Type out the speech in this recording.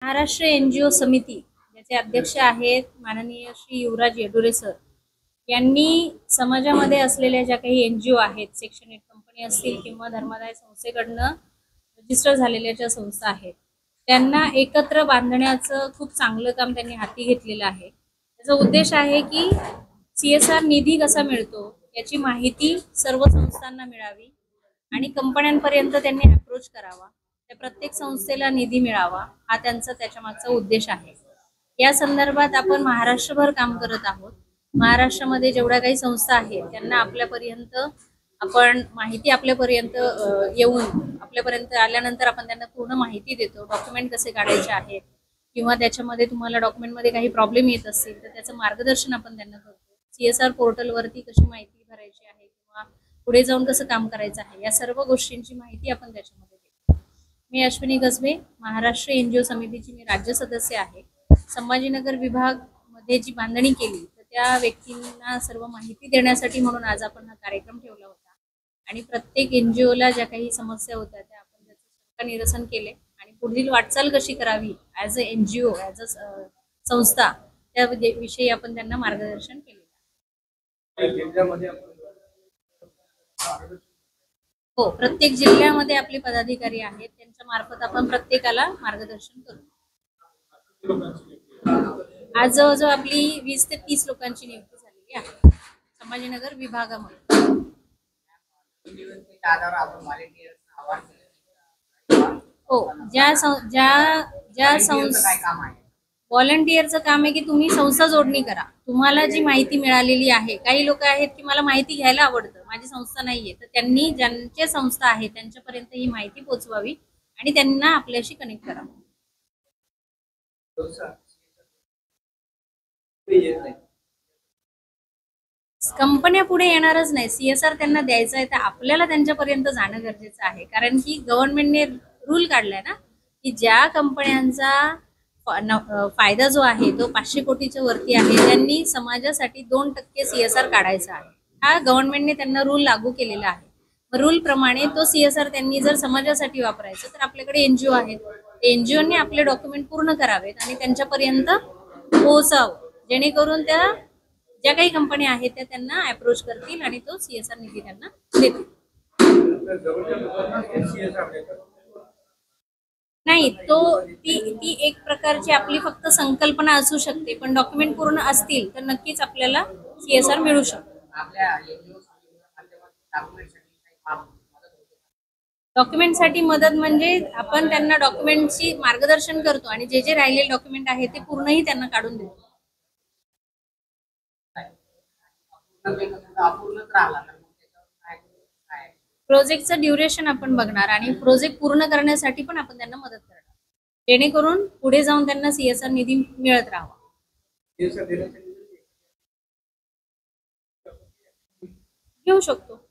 Maharashtra NGO समिती याचे अध्यक्ष आहेत माननीय श्री युवराज येडुरे सर यांनी समाजामध्ये असलेल्या ज्या काही एनजीओ आहेत, सेक्शन 8 कंपनी असतील किंवा धर्मादाय संस्थेकडनं रजिस्टर झालेल्या ज्या संस्था आहेत त्यांना एकत्र बांधण्याचं खूप चांगलं काम त्यांनी हाती घेतलेलं आहे। त्याचा उद्देश आहे की CSR निधी कसा मिळतो याची माहिती सर्व संस्थांना मिळावी आणि कंपन्यांपर्यंत त्यांनी अप्रोच करावा, त्या प्रत्येक संस्थेला निधी मिळावा, हा त्यांचा त्याच्यामागचा उद्देश आहे। या संदर्भात आपण महाराष्ट्रभर काम करत आहोत। महाराष्ट्रामध्ये जेवढ्या काही संस्था आहेत त्यांना आपल्यापर्यंत आपण माहिती आपल्यापर्यंत येऊन आपल्यापर्यंत आल्यानंतर आपण त्यांना पूर्ण माहिती देतो, डॉक्युमेंट कसे काढायचे आहेत किंवा त्याच्यामध्ये तुम्हाला डॉक्युमेंटमध्ये काही प्रॉब्लेम येत असतील तर त्याचं मार्गदर्शन आपण त्यांना करतो। CSR पोर्टलवरती कशी माहिती भरायची आहे किंवा पुढे जाऊन कसं काम करायचं आहे या सर्व गोष्टींची माहिती आपण त्याच्यामध्ये देतो। मी अश्विनी कसबे, महाराष्ट्र एनजीओ समितीची मी राज्य सदस्य आहे। संभाजीनगर विभाग मध्ये जी बांधणी केली तर त्या व्यक्तींना सर्व माहिती देण्यासाठी म्हणून आज आपण हा कार्यक्रम ठेवला होता आणि प्रत्येक एनजीओला ज्या काही समस्या होत्या त्या आपण त्याचं निरसन केले आणि पुढील वाटचाल कशी करावी as a NGO, as a संस्था त्या विषयी आपण त्यांना मार्गदर्शन केले। हो, प्रत्येक जिल्ह्यामध्ये आपले पदाधिकारी आहेत, त्यांच्या मार्फत आपण प्रत्येकाला मार्गदर्शन करतो। आज जवळजवळ आपली 20 ते 30 लोकांची नियुक्ती झालेली आहे संभाजीनगर विभागामध्ये। हो, ज्या व्हॉलंटियरचं काम आहे की तुम्ही संस्था जोडणी करा। तुम्हाला जी माहिती मिळालेली आहे, काही लोक आहेत की मला माहिती घ्यायला आवडतं, माझी संस्था नाहीये, तर त्यांनी ज्यांच्या संस्था आहे त्यांच्यापर्यंत ही माहिती पोहोचवावी आणि त्यांना आपल्याशी कनेक्ट करावं। कंपन्या पुढे येणारच नाही, CSR त्यांना द्यायचं आहे तर आपल्याला त्यांच्यापर्यंत जाणं गरजेचं आहे। कारण की गव्हर्नमेंटने रूल काढलाय ना की ज्या कंपन्यांचा फायदा जो आहे तो 500 कोटीच्या वरती आहे त्यांनी समाजासाठी 2% CSR काढायचा आहे। हा गव्हर्नमेंटने त्यांना रूल लागू केलेला आहे। रूल प्रमाणे तो CSR त्यांनी जर समाजासाठी वापरायचं तर आपल्याकडे एनजीओ आहेत, एनजीओने आपले डॉक्युमेंट पूर्ण करावेत आणि त्यांच्यापर्यंत पोहोचावं, जेणेकरून त्या ज्या काही कंपन्या आहेत त्या त्यांना अप्रोच करतील आणि तो CSR निधी त्यांना देतील। नाही, ती एक प्रकारची आपली फक्त संकल्पना असू शकते, पण डॉक्युमेंट पूर्ण असतील तर नक्कीच आपल्याला CSR मिळू शकतो। डॉक्युमेंटसाठी मदत म्हणजे आपण त्यांना डॉक्युमेंटची मार्गदर्शन करतो आणि जे जे राहिलेले डॉक्युमेंट आहे ते पूर्णही त्यांना काढून देतो। प्रोजेक्टचं ड्युरेशन आपण बघणार आणि प्रोजेक्ट पूर्ण करण्यासाठी पण आपण त्यांना मदत करणार, जेणेकरून पुढे जाऊन त्यांना CSR निधी मिळत राहावा। घेऊ शकतो।